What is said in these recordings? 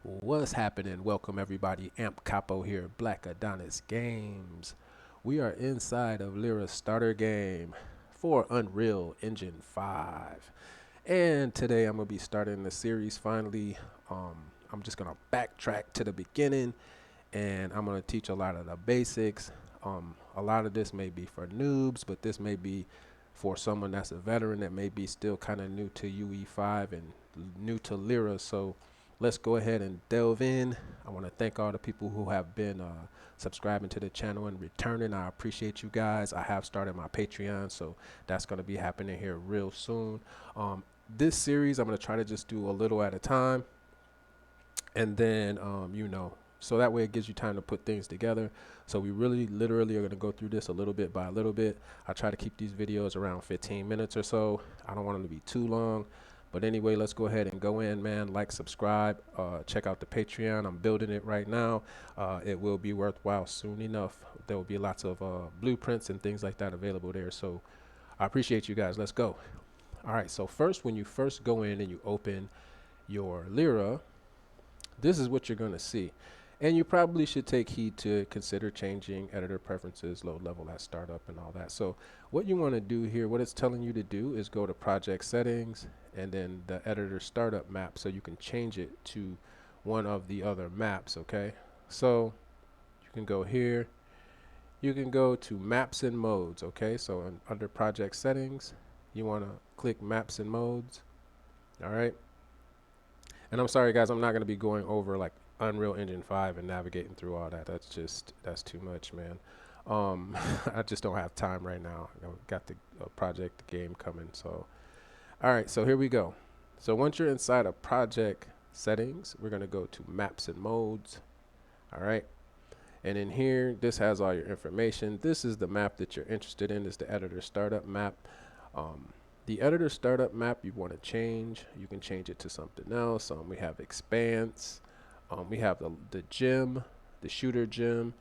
What's happening? Welcome everybody. Amp Capo here, Black Adonis Games. We are inside of Lyra's starter game for Unreal Engine 5. And today I'm going to be starting the series finally. I'm just going to backtrack to the beginning and I'm going to teach a lot of the basics. A lot of this may be for noobs, but this may be for someone that's a veteran that may be still kind of new to UE5 and new to Lyra. So let's go ahead and delve in. I want to thank all the people who have been subscribing to the channel and returning. I appreciate you guys. I have started my Patreon, so that's going to be happening here real soon. This series, I'm going to try to just do a little at a time. And then, so that way it gives you time to put things together. So we really literally are going to go through this a little bit by a little bit. I try to keep these videos around 15 minutes or so. I don't want them to be too long. But anyway, let's go ahead and go in, man. Like, subscribe, check out the Patreon. I'm building it right now. It will be worthwhile soon enough. There will be lots of blueprints and things like that available there. So I appreciate you guys. Let's go. All right, so first, when you first go in and you open your Lyra, this is what you're going to see. And you probably should take heed to consider changing editor preferences, load level at startup and all that. So what you want to do here, what it's telling you to do is go to project settings and then the editor startup map so you can change it to one of the other maps, okay? So you can go here. You can go to maps and modes, okay? So under project settings, you want to click maps and modes, all right? And I'm sorry, guys, I'm not going to be going over like Unreal Engine 5 and navigating through all that. That's too much, man. I just don't have time right now. I've got the project, the game coming. So, all right, so here we go. So once you're inside of project settings, we're going to go to maps and modes. All right. And in here, this has all your information. This is the map that you're interested in. Is the editor startup map. The editor startup map you want to change, you can change it to something else. We have expanse. We have the gym, the shooter gym,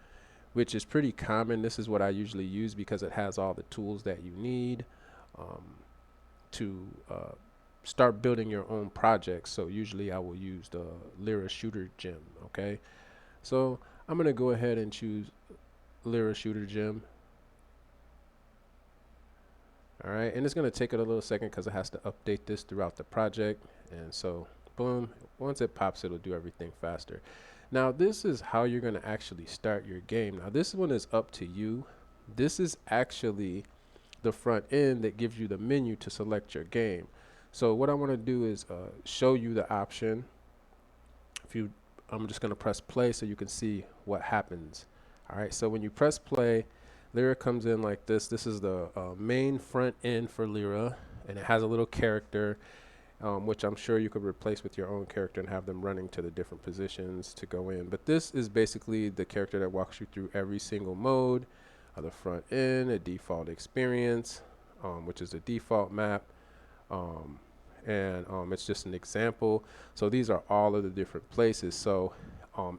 which is pretty common. This is what I usually use because it has all the tools that you need to start building your own projects. So usually I will use the Lyra shooter gym. Okay, so I'm going to go ahead and choose Lyra shooter gym. All right, and it's going to take it a little second because it has to update this throughout the project. And so, boom, once it pops, it'll do everything faster. Now, this is how you're going to actually start your game. Now, this one is up to you. This is actually the front end that gives you the menu to select your game. So what I want to do is show you the option. I'm just going to press play so you can see what happens. All right, so when you press play, Lyra comes in like this. This is the main front end for Lyra, and it has a little character, which I'm sure you could replace with your own character and have them running to the different positions to go in. But this is basically the character that walks you through every single mode of the front end, a default experience, which is a default map. It's just an example. So these are all of the different places. So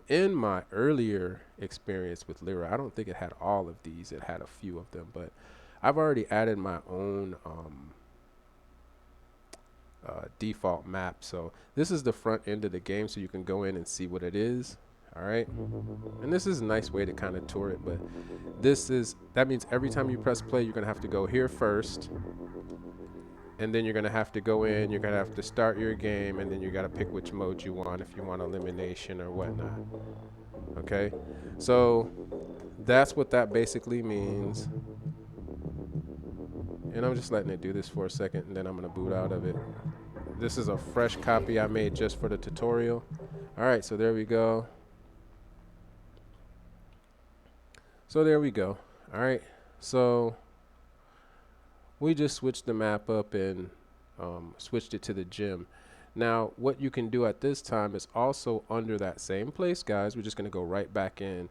in my earlier experience with Lyra, I don't think it had all of these. It had a few of them, but I've already added my own default map. So this is the front end of the game, so you can go in and see what it is. All right, and this is a nice way to kind of tour it, but that means every time you press play, you're gonna have to go here first, and then you're gonna have to go in, you're gonna have to start your game, and then you gotta pick which mode you want, if you want elimination or whatnot. Okay, so that's what that basically means. And I'm just letting it do this for a second, and then I'm gonna boot out of it. This is a fresh copy I made just for the tutorial. All right, so there we go. So there we go. All right, so we just switched the map up and switched it to the gym. Now, what you can do at this time is also under that same place, guys. We're just going to go right back in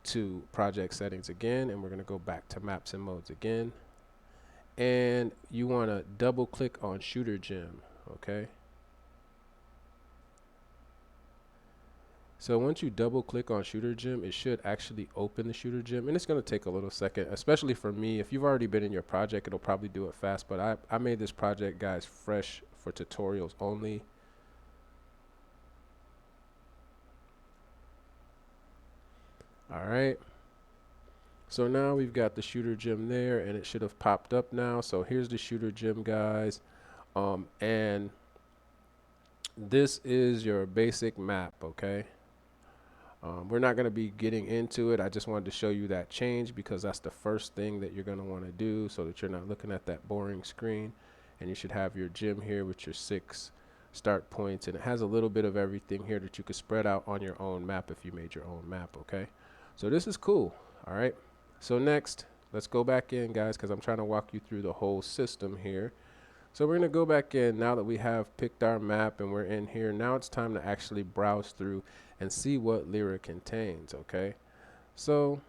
to project settings again, and we're going to go back to maps and modes again. And you want to double click on shooter gym, okay? So once you double click on shooter gym, it should actually open the shooter gym, and it's going to take a little second, especially for me. If you've already been in your project, it'll probably do it fast, but I made this project, guys, fresh for tutorials only. All right. So now we've got the shooter gym there, and it should have popped up now. So here's the shooter gym, guys. And this is your basic map, okay? We're not going to be getting into it. I just wanted to show you that change because that's the first thing that you're going to want to do so that you're not looking at that boring screen. And you should have your gym here with your 6 start points. And it has a little bit of everything here that you could spread out on your own map if you made your own map, okay? So this is cool, all right? So next, let's go back in, guys, because I'm trying to walk you through the whole system here. So we're going to go back in now that we have picked our map and we're in here. Now it's time to actually browse through and see what Lyra contains, okay? So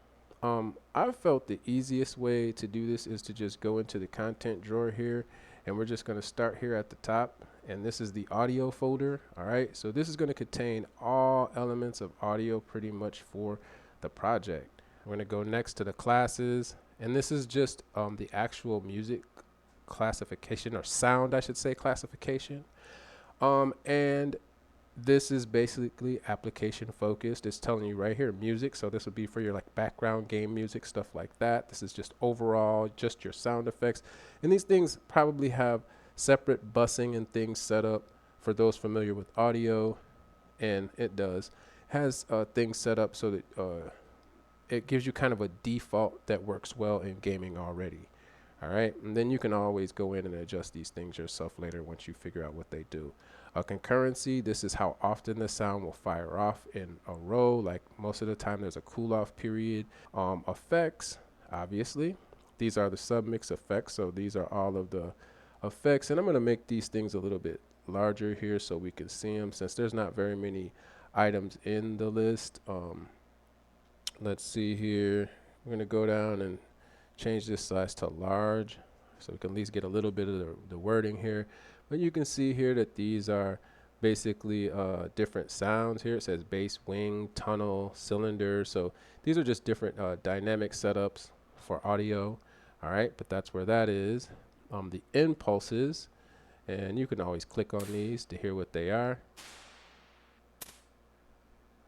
I felt the easiest way to do this is to just go into the content drawer here, and we're just going to start here at the top, and this is the audio folder. All right, so this is going to contain all elements of audio pretty much for the project. We're going to go next to the classes, and this is just the actual music classification, or sound I should say classification, and this is basically application focused. It's telling you right here music, so this would be for your like background game music, stuff like that. This is just overall just your sound effects, and these things probably have separate busing and things set up for those familiar with audio, and it does has things set up so that it gives you kind of a default that works well in gaming already. All right, and then you can always go in and adjust these things yourself later once you figure out what they do. Concurrency, this is how often the sound will fire off in a row. Like most of the time there's a cool off period. Effects, obviously, these are the submix effects, so these are all of the effects, and I'm going to make these things a little bit larger here so we can see them since there's not very many items in the list. Let's see here, we're going to go down and change this size to large so we can at least get a little bit of the wording here. But you can see here that these are basically different sounds here. It says bass, wing, tunnel, cylinder. So these are just different dynamic setups for audio. All right, but that's where that is. The impulses, and you can always click on these to hear what they are.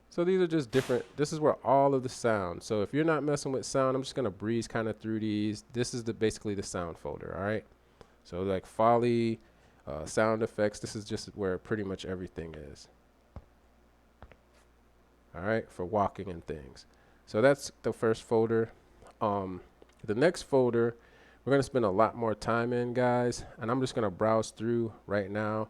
So these are just different. This is where all of the sound. So if you're not messing with sound, I'm just gonna breeze kind of through these. This is basically the sound folder. All right. So like Foley, sound effects. This is just where pretty much everything is. All right, for walking and things. So that's the first folder. The next folder, we're gonna spend a lot more time in, guys, and I'm just gonna browse through right now.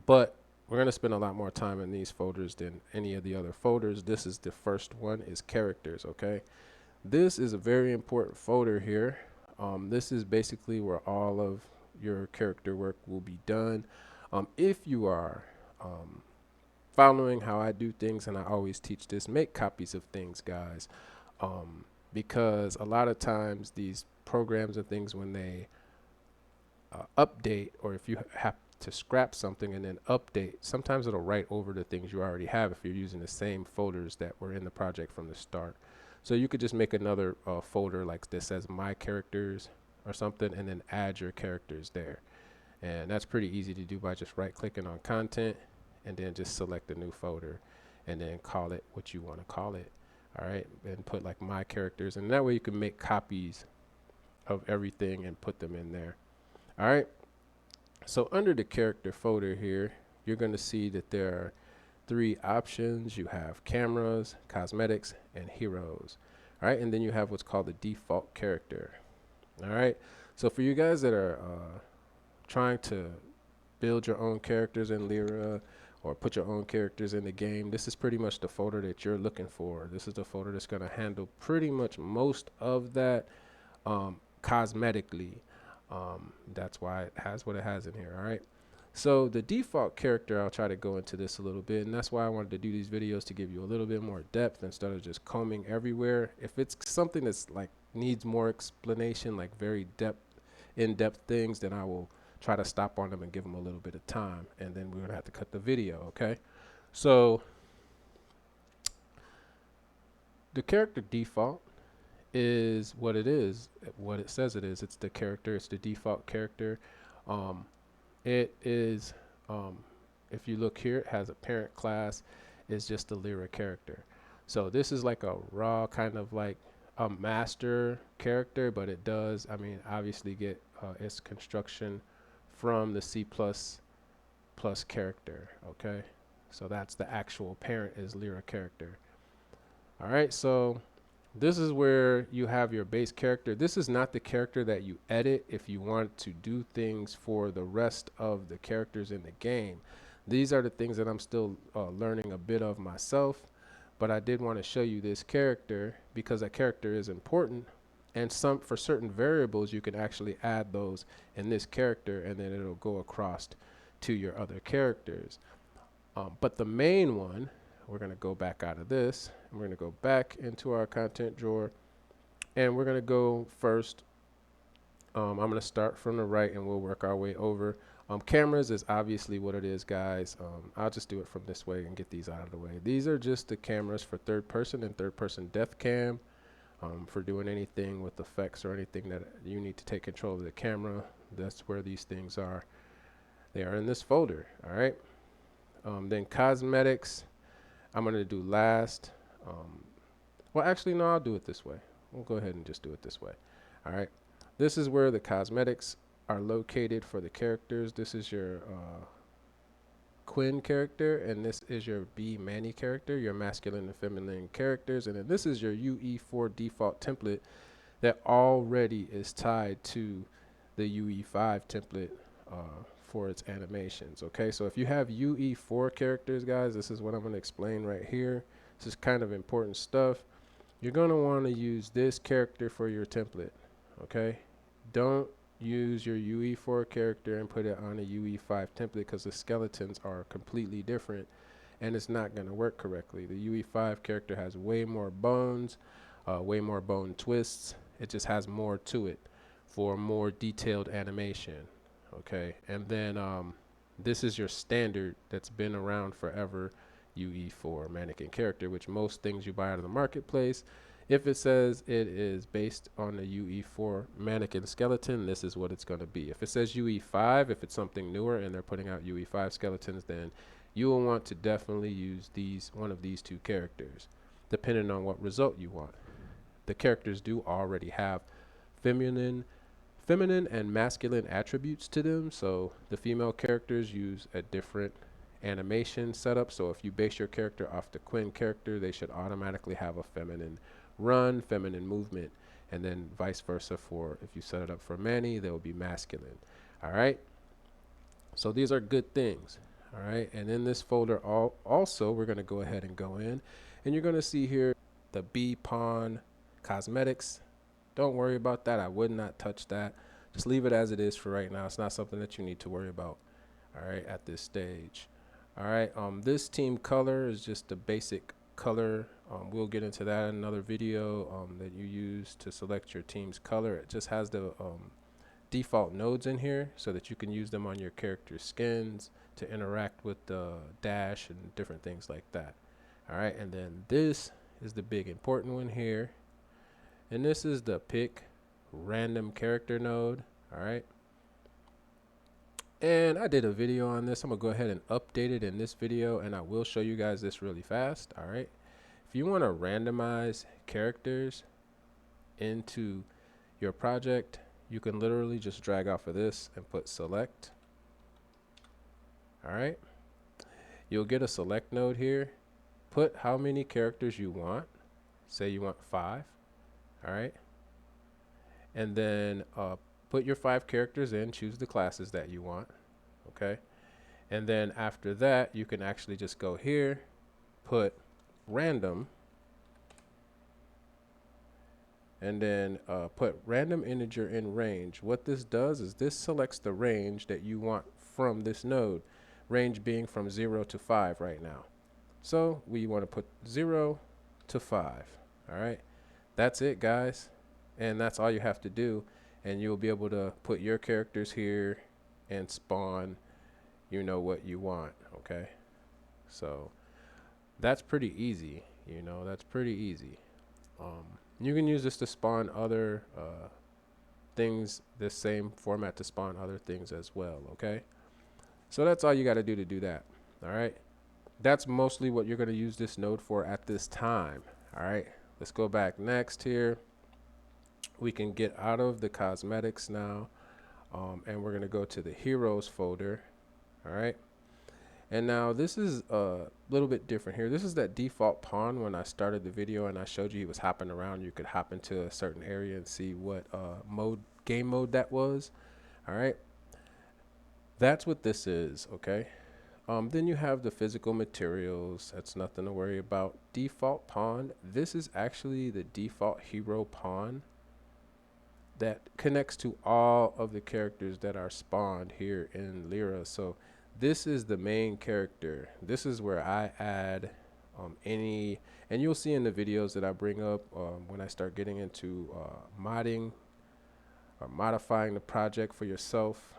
But we're going to spend a lot more time in these folders than any of the other folders. This is the first one, is characters, okay? This is a very important folder here. This is basically where all of your character work will be done. If you are following how I do things, and I always teach this, make copies of things, guys, because a lot of times these programs and things, when they update, or if you have to scrap something and then update, sometimes it'll write over the things you already have if you're using the same folders that were in the project from the start. So you could just make another folder like this as my characters or something, and then add your characters there. And that's pretty easy to do by just right clicking on content and then just select a new folder and then call it what you want to call it. All right, and put like my characters, and that way you can make copies of everything and put them in there. All right. So under the character folder here, you're going to see that there are 3 options. You have cameras, cosmetics, and heroes. All right, and then you have what's called the default character. All right, so for you guys that are trying to build your own characters in Lyra or put your own characters in the game, this is pretty much the folder that you're looking for. This is the folder that's going to handle pretty much most of that cosmetically. That's why it has what it has in here. All right, so the default character, I'll try to go into this a little bit, and that's why I wanted to do these videos, to give you a little bit more depth instead of just combing everywhere. If it's something that's like needs more explanation, like very in-depth things, then I will try to stop on them and give them a little bit of time, and then we're gonna have to cut the video. Okay, so the character default is what it is, what it says it is. It's the character, it's the default character. It is, if you look here, it has a parent class, it's just the Lyra character. So this is like a raw kind of like a master character, but it does, I mean, obviously get its construction from the C++ character. Okay, so that's the actual parent is Lyra character. All right, so this is where you have your base character. This is not the character that you edit if you want to do things for the rest of the characters in the game. These are the things that I'm still learning a bit of myself, but I did want to show you this character because that character is important, and some for certain variables you can actually add those in this character, and then it'll go across to your other characters. But the main one, we're going to go back out of this, and we're going to go back into our content drawer, and we're going to go first. I'm going to start from the right, and we'll work our way over. Cameras is obviously what it is, guys. I'll just do it from this way and get these out of the way. These are just the cameras for third person and third person depth cam, for doing anything with effects or anything that you need to take control of the camera. That's where these things are. They are in this folder. All right. Then cosmetics, I'm going to do last. Well, actually, no, I'll do it this way. We'll go ahead and just do it this way. All right. This is where the cosmetics are located for the characters. This is your Quinn character, and this is your B Manny character, your masculine and feminine characters. And then this is your UE4 default template that already is tied to the UE5 template for its animations. Okay, so if you have UE4 characters, guys, this is what I'm going to explain right here. This is kind of important stuff. You're going to want to use this character for your template. Okay, don't use your UE4 character and put it on a UE5 template because the skeletons are completely different and it's not going to work correctly. The UE5 character has way more bones, way more bone twists. It just has more to it for more detailed animation. Okay, and then this is your standard that's been around forever UE4 mannequin character, which most things you buy out of the marketplace, if it says it is based on the UE4 mannequin skeleton, this is what it's going to be. If it says UE5, if it's something newer and they're putting out UE5 skeletons, then you will want to definitely use one of these two characters, depending on what result you want. The characters do already have feminine and masculine attributes to them, so the female characters use a different animation setup. So if you base your character off the Quinn character, they should automatically have a feminine run, feminine movement, and then vice versa for if you set it up for Manny, they will be masculine. All right, so these are good things. All right, and in this folder also we're going to go ahead and go in, and you're going to see here the B pawn cosmetics. Don't worry about that. I would not touch that. Just leave it as it is for right now. It's not something that you need to worry about, all right, at this stage. All right, this team color is just the basic color. We'll get into that in another video that you use to select your team's color. It just has the default nodes in here so that you can use them on your character skins to interact with the dash and different things like that. All right, and then this is the big important one here. And this is the pick random character node. All right. And I did a video on this. I'm going to go ahead and update it in this video, and I will show you guys this really fast. All right. If you want to randomize characters into your project, you can literally just drag off of this and put select. All right. You'll get a select node here. Put how many characters you want. Say you want 5. All right. And then put your 5 characters in, choose the classes that you want. Okay. And then after that, you can actually just go here, put random, and then put random integer in range. What this does is this selects the range that you want from this node, range being from 0 to 5 right now. So we want to put 0 to 5. All right. That's it, guys. And that's all you have to do. And you'll be able to put your characters here and spawn, you know, what you want. Okay. So that's pretty easy. You know, that's pretty easy. You can use this to spawn other things, this same format to spawn other things as well. Okay. So that's all you got to do that. All right. that's mostly what you're going to use this node for at this time. All right, let's go back next here. We can get out of the cosmetics now, and we're going to go to the heroes folder. All right, and now this is a little bit different here. This is that default pawn. When I started the video and I showed you he was hopping around, you could hop into a certain area and see what game mode that was. All right, that's what this is. Okay. Then you have the physical materials. That's nothing to worry about. Default pawn. This is actually the default hero pawn that connects to all of the characters that are spawned here in Lyra. So this is the main character. This is where I add any, and you'll see in the videos that I bring up when I start getting into modding or modifying the project for yourself.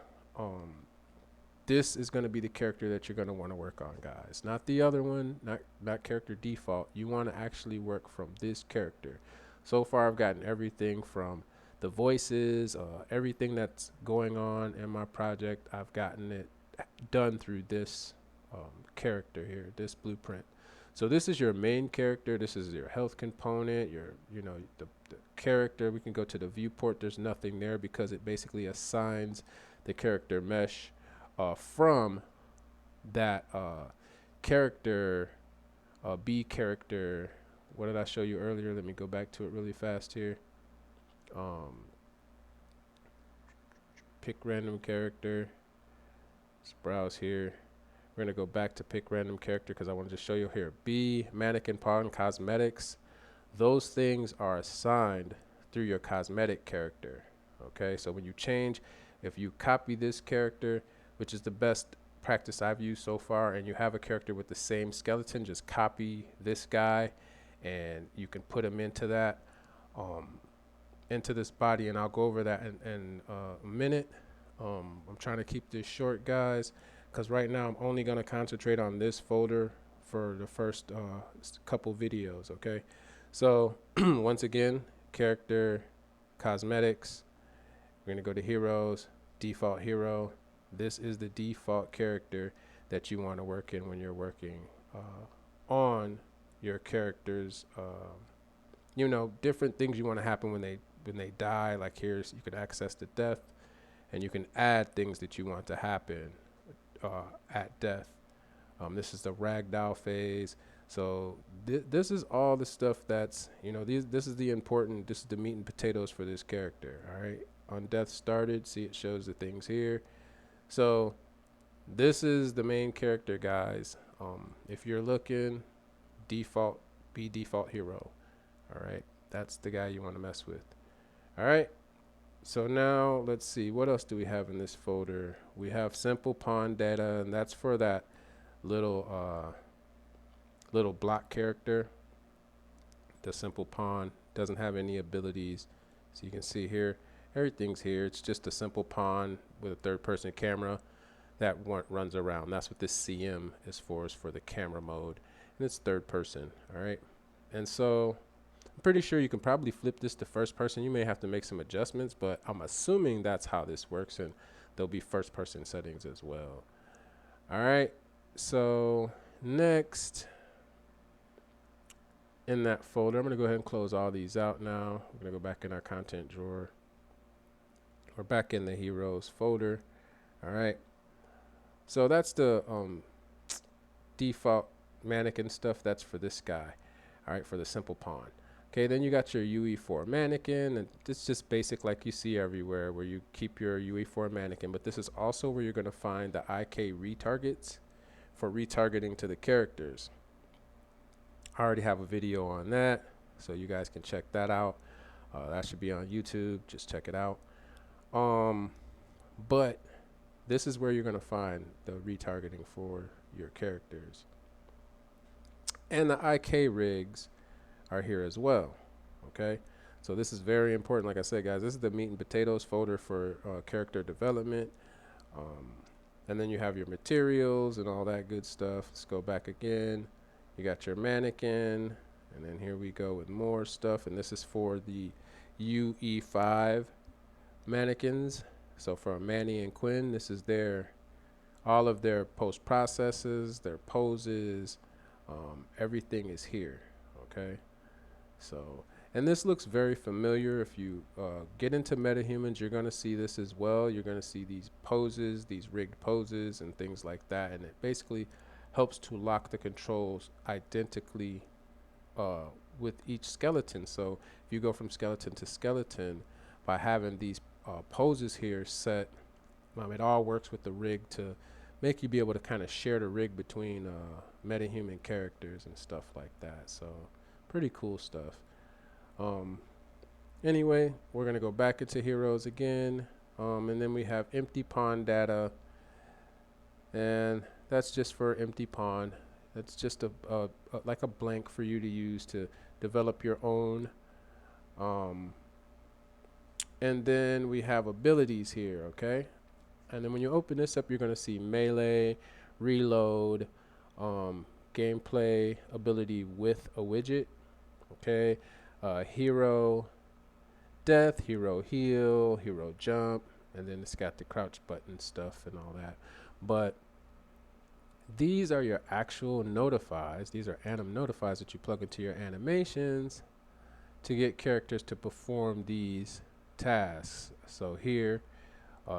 This is going to be the character that you're going to want to work on, guys. Not the other one, not character default. You want to actually work from this character. So far, I've gotten everything from the voices, everything that's going on in my project. I've gotten it done through this character here, this blueprint. So this is your main character. This is your health component, the character. We can go to the viewport. There's nothing there because it basically assigns the character mesh from that character, B character. What did I show you earlier? Let me go back to it really fast here. Pick random character. Let's browse here. We're going to go back to pick random character because I wanted to show you here. B, mannequin pawn, cosmetics. Those things are assigned through your cosmetic character. Okay, so when you change, if you copy this character, which is the best practice I've used so far, and you have a character with the same skeleton, just copy this guy and you can put him into that, into this body, and I'll go over that in a minute. I'm trying to keep this short, guys, because right now I'm only going to concentrate on this folder for the first couple videos, okay? So once again, character, cosmetics, we're going to go to heroes, default hero. This is the default character that you want to work in when you're working on your characters. Different things you want to happen when they die. Like here's, you can access the death, and you can add things that you want to happen at death. This is the ragdoll phase. So this is all the stuff that's, this is the meat and potatoes for this character. All right. On death started, see, it shows the things here. So this is the main character, guys. If you're looking, default hero. All right, that's the guy you want to mess with. All right, so now let's see, what else do we have in this folder? We have simple pawn data, and that's for that little block character. The simple pawn doesn't have any abilities, so you can see here, everything's here. It's just a simple pawn with a third-person camera that runs around. That's what this CM is for the camera mode, and it's third person. All right, and so I'm pretty sure you can probably flip this to first person. You may have to make some adjustments, but I'm assuming that's how this works, and there'll be first person settings as well. All right, so next in that folder, I'm going to go ahead and close all these out now. We're going to go back in our content drawer. We're back in the heroes folder. All right, so that's the default mannequin stuff. That's for this guy. All right, for the simple pawn. Okay, then you got your UE4 mannequin, and it's just basic like you see everywhere where you keep your UE4 mannequin, but this is also where you're going to find the IK retargets for retargeting to the characters. I already have a video on that, so you guys can check that out. That should be on YouTube. Just check it out. But this is where you're going to find the retargeting for your characters. And the IK rigs are here as well. Okay, so this is very important. Like I said, guys, this is the meat and potatoes folder for character development. And then you have your materials and all that good stuff. Let's go back again. You got your mannequin, and then here we go with more stuff, and this is for the UE5 mannequins. So for Manny and Quinn, this is their All of their post processes, their poses, everything is here. Okay, so, and this looks very familiar. If you get into MetaHumans, you're going to see this as well. You're going to see these poses, these rigged poses, and things like that. And it basically helps to lock the controls identically with each skeleton. So if you go from skeleton to skeleton by having these poses here set, it all works with the rig to make you be able to kind of share the rig between metahuman characters and stuff like that. So pretty cool stuff. Anyway, we're going to go back into heroes again. And then we have empty pawn data. And that's just for empty pawn. That's just a like a blank for you to use to develop your own. And then we have abilities here, okay? And then when you open this up, you're going to see melee, reload, gameplay ability with a widget, okay? Hero death, hero heal, hero jump, and then it's got the crouch button stuff and all that. But these are your actual notifies. These are anim notifies that you plug into your animations to get characters to perform these tasks. So here,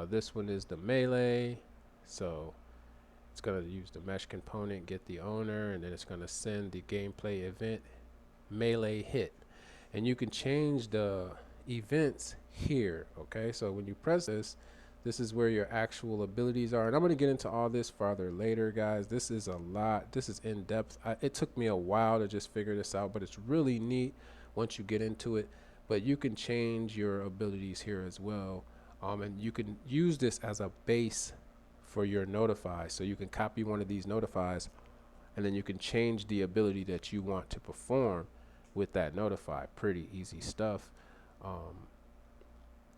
this one is the melee. So it's going to use the mesh component, get the owner, and then it's going to send the gameplay event melee hit. And you can change the events here, okay? So when you press this, this is where your actual abilities are. And I'm going to get into all this farther later, guys. This is a lot. This is in depth. It took me a while to just figure this out, but it's really neat once you get into it. But you can change your abilities here as well. And you can use this as a base for your notify. So you can copy one of these notifies, and then you can change the ability that you want to perform with that notify. Pretty easy stuff.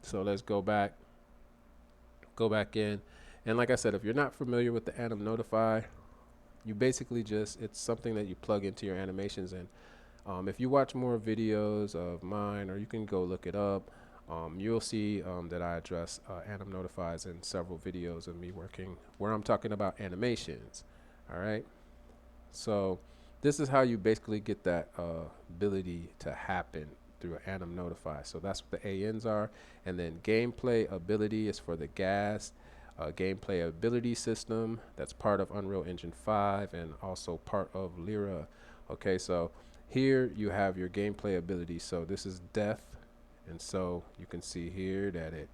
So let's go back in. And like I said, if you're not familiar with the anim notify, you basically just, it's something that you plug into your animations. And if you watch more videos of mine, or you can go look it up, you'll see that I address anim notifies in several videos of me working where I'm talking about animations. All right. So this is how you basically get that ability to happen through anim notify. So that's what the ANs are. And then gameplay ability is for the gas. Gameplay ability system, that's part of Unreal Engine 5 and also part of Lyra. Okay, so here you have your gameplay ability. So this is death. And so you can see here that it,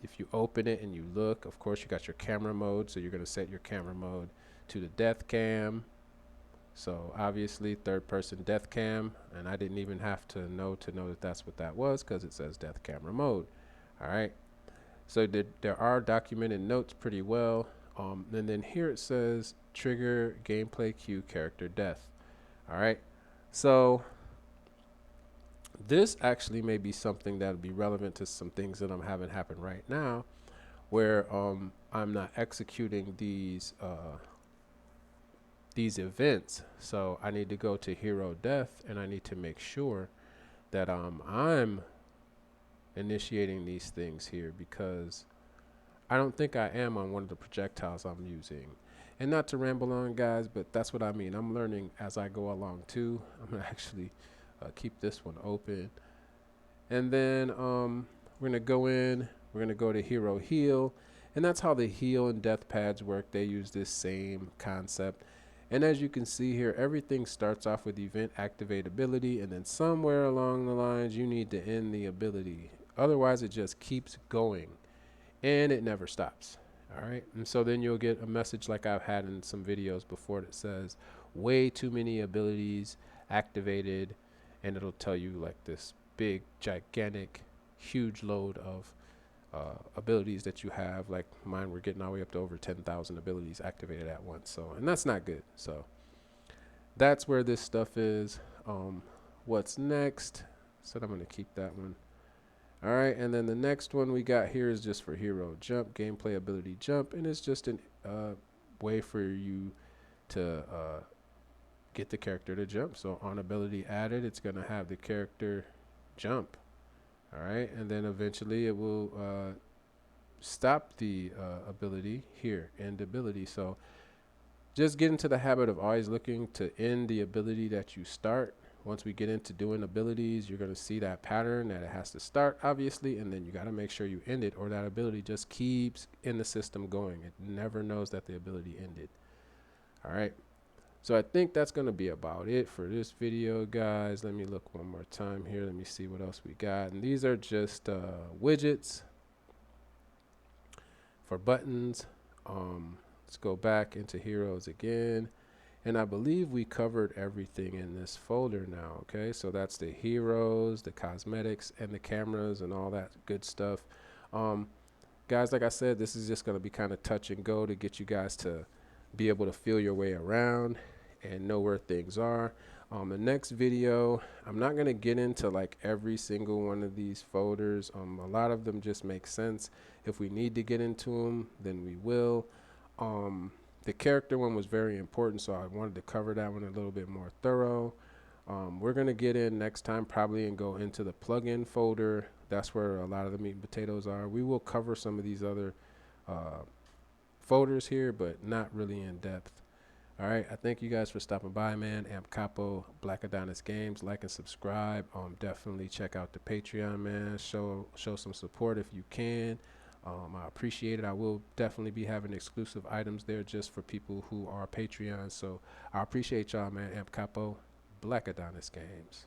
if you open it and you look, of course you got your camera mode. So you're going to set your camera mode to the death cam. So obviously third person death cam, and I didn't even have to know that that's what that was, because it says death camera mode. All right, so there are documented notes pretty well. And then here it says trigger gameplay cue character death. All right, so this actually may be something that would be relevant to some things that I'm having happen right now, where I'm not executing these events. So I need to go to hero death, and I need to make sure that I'm initiating these things here, because I don't think I am on one of the projectiles I'm using. And not to ramble on, guys, but that's what I mean. I'm learning as I go along too. I'm gonna actually keep this one open, and then we're gonna go in, we're gonna go to hero heal, and that's how the heal and death pads work. They use this same concept. And as you can see here, everything starts off with event activate ability, and then somewhere along the lines you need to end the ability. Otherwise it just keeps going and it never stops. All right, and so then you'll get a message like I've had in some videos before that says way too many abilities activated, and it'll tell you like this big gigantic huge load of abilities that you have. Like mine, we're getting all the way up to over 10,000 abilities activated at once. So, and that's not good. So that's where this stuff is. What's next? Said I'm going to keep that one. All right, and then the next one we got here is just for hero jump, gameplay ability jump, and it's just a way for you to get the character to jump. So on ability added, it's going to have the character jump. All right, and then eventually it will stop the ability here, end ability. So just get into the habit of always looking to end the ability that you start. Once we get into doing abilities, you're going to see that pattern that it has to start, obviously, and then you got to make sure you end it, or that ability just keeps in the system going. It never knows that the ability ended. All right. So I think that's going to be about it for this video, guys. Let me look one more time here. Let me see what else we got. And these are just widgets for buttons. Let's go back into heroes again. And I believe we covered everything in this folder now. Okay, so that's the heroes, the cosmetics, and the cameras and all that good stuff. Guys, like I said, this is just going to be kind of touch and go to get you guys to be able to feel your way around and know where things are. The next video, I'm not going to get into like every single one of these folders. A lot of them just make sense. If we need to get into them, then we will. The character one was very important, so I wanted to cover that one a little bit more thorough. We're going to get in next time probably and go into the plugin folder. That's where a lot of the meat and potatoes are. We will cover some of these other folders here, but not really in depth. All right, I thank you guys for stopping by, man. Amp Capo, Black Adonis Games. Like and subscribe. Definitely check out the Patreon, man. Show some support if you can. I appreciate it. I will definitely be having exclusive items there just for people who are Patreon. So I appreciate y'all, man. Amp Capo, Black Adonis Games.